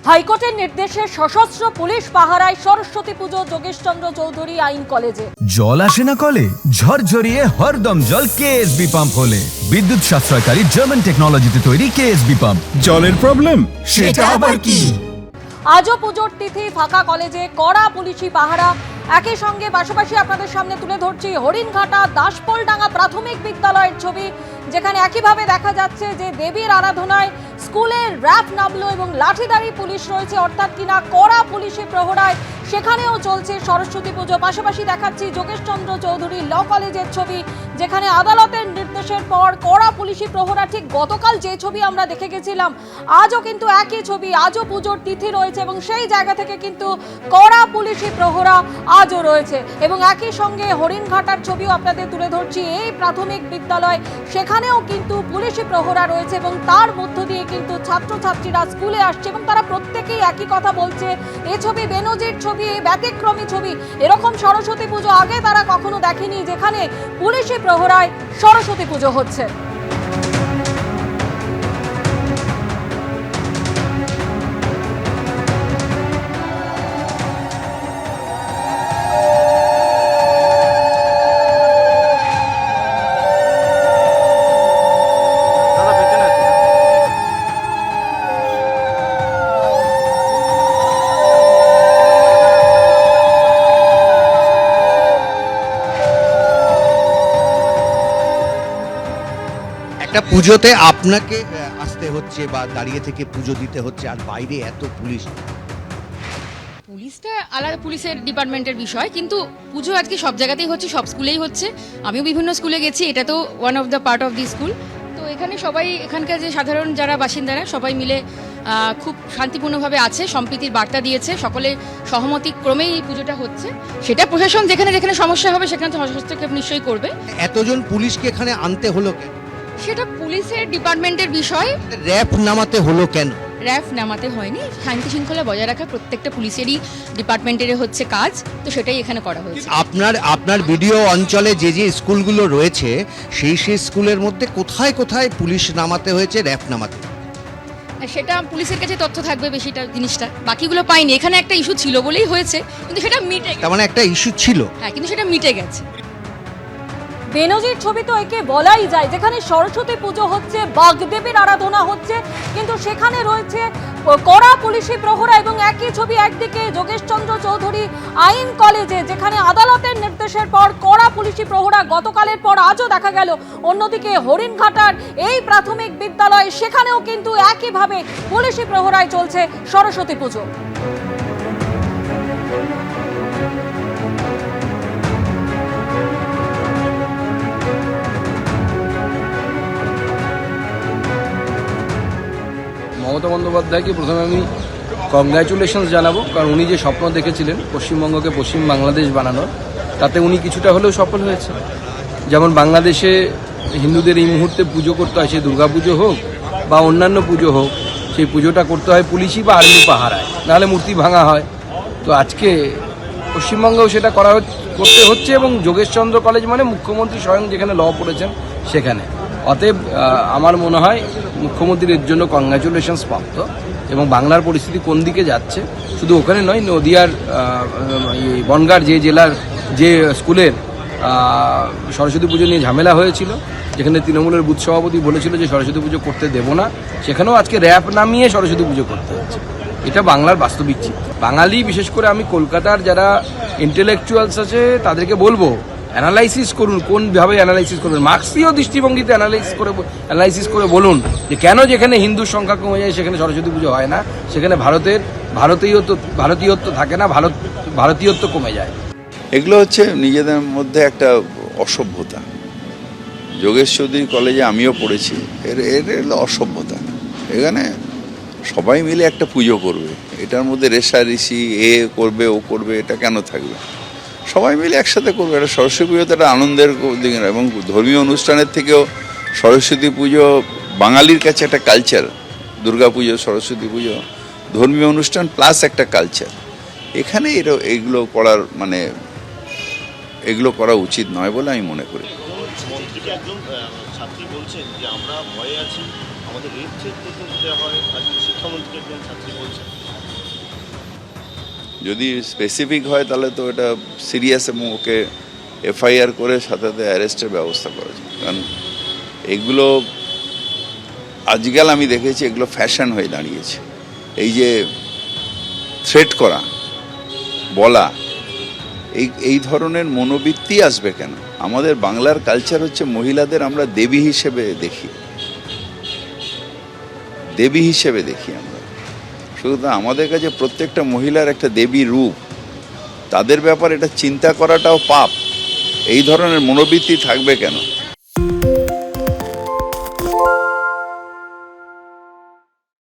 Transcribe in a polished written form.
হাইকোর্টের নির্দেশে সশস্ত্র পুলিশ পাহারায় সরস্বতী পুজো যোগেশচন্দ্র চৌধুরী আইন কলেজে। জল আসে না কলে, ঝরঝরিয়ে হরদম জল কেএসবি পাম্প হলে। বিদ্যুৎ সাশ্রয়কারী জার্মান টেকনোলজিতে তৈরি কেএসবি পাম্প। জলের প্রবলেম সেটা আবার কি? আজও পুজোর তিথি, ফাঁকা কলেজে কড়া পুলিশি পাহারা। একই সঙ্গে পাশাপাশি আপনাদের সামনে তুলে ধরছি হরিণঘাটা দাসপোলডাঙ্গা প্রাথমিক বিদ্যালয়ের ছবি, যেখানে একইভাবে দেখা যাচ্ছে যে দেবীর আরাধনায় স্কুলের র্যাপ নামলো এবং লাঠিধারী পুলিশ রয়েছে, অর্থাৎ কিনা কড়া পুলিশি প্রহরায় সেখানেও চলছে সরস্বতী পুজো। পাশাপাশি দেখাচ্ছি যোগেশচন্দ্র চৌধুরী ল কলেজের ছবি, যেখানে আদালতের নির্দেশের পর কড়া পুলিশি প্রহরা। ঠিক গতকাল যে ছবি আমরা দেখে গেছিলাম, আজও কিন্তু একই ছবি। আজও পুজোর তিথি রয়েছে এবং সেই জায়গা থেকে কিন্তু কড়া পুলিশি প্রহরা আজও রয়েছে। এবং একই সঙ্গে হরিণঘাটার ছবিও আপনাদের তুলে ধরছি, এই প্রাথমিক বিদ্যালয়, সেখানেও কিন্তু পুলিশি প্রহরা রয়েছে এবং তার মধ্য দিয়ে কিন্তু ছাত্রছাত্রীরা স্কুলে আসছে এবং তারা প্রত্যেকেই একই কথা বলছে, এই ছবি বেনজির ছবি, ব্যতিক্রমী ছবি। এরকম সরস্বতী পুজো আগে তারা কখনো দেখেনি, যেখানে পুলিশি প্রহরায় সরস্বতী পুজো হচ্ছে। একটা পুজোতে আপনাকে আসতে হচ্ছে বা দাঁড়িয়ে থেকে পুজো দিতে হচ্ছে, আর বাইরে এত পুলিশ। পুলিশটা আলাদা, পুলিশের ডিপার্টমেন্টের বিষয়, কিন্তু পুজো আজকে সব জায়গাতেই হচ্ছে, সব স্কুলেই হচ্ছে। আমিও বিভিন্ন স্কুলে গেছি, এটা তো one of the part of the school. তো এখানে সবাই, এখানকার যে সাধারণ যারা বাসিন্দারা সবাই মিলে খুব শান্তিপূর্ণভাবে আছে, সম্প্রীতির বার্তা দিয়েছে, সকলে সহমতি ক্রমেই এই পুজোটা হচ্ছে। সেটা প্রশাসন যেখানে যেখানে সমস্যা হবে সেখানে তো হস্তক্ষেপ নিশ্চয়ই করবে। এতজন পুলিশকে এখানে আনতে হলো কেন? সেটা পুলিশের ডিপার্টমেন্টের বিষয়। র্যাপ নামাতে হলো কেন? র্যাফ নামাতে হয়নি, শান্তি শৃঙ্খলা বজায় রাখা প্রত্যেকটা পুলিশেরই ডিপার্টমেন্টের হচ্ছে কাজ, তো সেটাই এখানে করা হয়েছে। আপনার ভিডিও অঞ্চলে যে যে স্কুলগুলো রয়েছে, সেই স্কুলের মধ্যে কোথায় কোথায় পুলিশ নামাতে হয়েছে, র্যাপ নামাতে? সেটা পুলিশের কাছে তথ্য থাকবে বেশিটা জিনিসটা, বাকিগুলো পাইনি। এখানে একটা ইস্যু ছিল বলেই হয়েছে, কিন্তু সেটা মিটে গেছে। তার মানে একটা ইস্যু ছিল, হ্যাঁ, কিন্তু সেটা মিটে গেছে। বেনজির ছবি তো একে বলাই যায়, যেখানে সরস্বতী পুজো হচ্ছে, বাগদেবীর আরাধনা হচ্ছে, কিন্তু সেখানে রয়েছে কড়া পুলিশি প্রহরা। এবং একই ছবি একদিকে যোগেশচন্দ্র চৌধুরী আইন কলেজে, যেখানে আদালতের নির্দেশের পর কড়া পুলিশি প্রহরা গতকালের পর আজও দেখা গেল। অন্যদিকে হরিণঘাটার এই প্রাথমিক বিদ্যালয়, সেখানেও কিন্তু একইভাবে পুলিশি প্রহরায় চলছে সরস্বতী পুজো। মমতা বন্দ্যোপাধ্যায়কে প্রথমে আমি কংগ্র্যাচুলেশনস জানাবো, কারণ উনি যে স্বপ্ন দেখেছিলেন পশ্চিমবঙ্গকে পশ্চিম বাংলাদেশ বানানোর, তাতে উনি কিছুটা হলেও সফল হয়েছে। যেমন বাংলাদেশে হিন্দুদের এই মুহূর্তে পুজো করতে হয়, সে দুর্গা পুজো হোক বা অন্যান্য পুজো হোক, সেই পুজোটা করতে হয় পুলিশই বা আর্মি পাহারায়, নাহলে মূর্তি ভাঙা হয়। তো আজকে পশ্চিমবঙ্গেও সেটা করতে হচ্ছে, এবং যোগেশচন্দ্র কলেজ মানে মুখ্যমন্ত্রী স্বয়ং যেখানে ল পড়েছেন সেখানে। অতএব আমার মনে হয় মুখ্যমন্ত্রীর জন্য কংগ্র্যাচুলেশনস প্রাপ্ত। এবং বাংলার পরিস্থিতি কোন দিকে যাচ্ছে শুধু ওখানে নয়, নদিয়ার বনগাঁর যে জেলার যে স্কুলের সরস্বতী পুজো নিয়ে ঝামেলা হয়েছিল, যেখানে তৃণমূলের বুথ সভাপতি বলেছিল যে সরস্বতী পুজো করতে দেব না, সেখানেও আজকে র্যাপ নামিয়ে সরস্বতী পুজো করতে হচ্ছে। এটা বাংলার বাস্তবিক চিত্র। বাঙালি, বিশেষ করে আমি কলকাতার যারা ইন্টেলেকচুয়ালস আছে তাদেরকে বলবো, অ্যানালাইসিস করুন, কোনভাবে অ্যানালাইসিস করবেন, মার্ক্সীয় দৃষ্টিভঙ্গিতে অ্যানালাইসিস করে বলুন যে কেন যেখানে হিন্দুর সংখ্যা কমে যায় সেখানে সরস্বতী পুজো হয় না, সেখানে ভারতীয়ত্ব থাকে না, ভারতীয়ত্ব কমে যায়। এগুলো হচ্ছে নিজেদের মধ্যে একটা অসভ্যতা। যোগেশ চৌধুরী কলেজে আমিও পড়েছি, এর হলো অসভ্যতা। এখানে সবাই মিলে একটা পুজো করবে, এটার মধ্যে রেষারেষি, এ করবে ও করবে, এটা কেন থাকবে? সবাই মিলে একসাথে করবে। এটা সরস্বতী পুজো তো একটা আনন্দের দিকে, এবং ধর্মীয় অনুষ্ঠানের থেকেও সরস্বতী পুজো বাঙালির কাছে একটা কালচার। দুর্গা পুজো, সরস্বতী পুজো ধর্মীয় অনুষ্ঠান প্লাস একটা কালচার। এখানে এগুলো করার মানে এগুলো করা উচিত নয় বলে আমি মনে করি। মন্ত্রীকে একজন ছাত্রী বলছেন যে আমরা ভয়ে আছি, আমাদের রেপ চেক করতে দেওয়া হয়, আজকে শিক্ষামন্ত্রীকে একজন ছাত্রী বলছেন। যদি স্পেসিফিক হয় তাহলে তো এটা সিরিয়াস এবং ওকে এফআইআর করে সাথে সাথে অ্যারেস্টের ব্যবস্থা করা যায়। কারণ এগুলো আজকাল আমি দেখেছি এগুলো ফ্যাশন হয়ে দাঁড়িয়েছে। এই যে থ্রেট করা, বলা, এই ধরনের মনোবৃত্তি আসবে কেন? আমাদের বাংলার কালচার হচ্ছে মহিলাদের আমরা দেবী হিসেবে দেখি, দেবী হিসেবে দেখি আমরা। সুতরাং আমাদের কাছে প্রত্যেকটা মহিলার একটা দেবী রূপ, তাদের ব্যাপারে এটা চিন্তা করাটাও পাপ। এই ধরনের মনোবৃত্তি থাকবে কেন?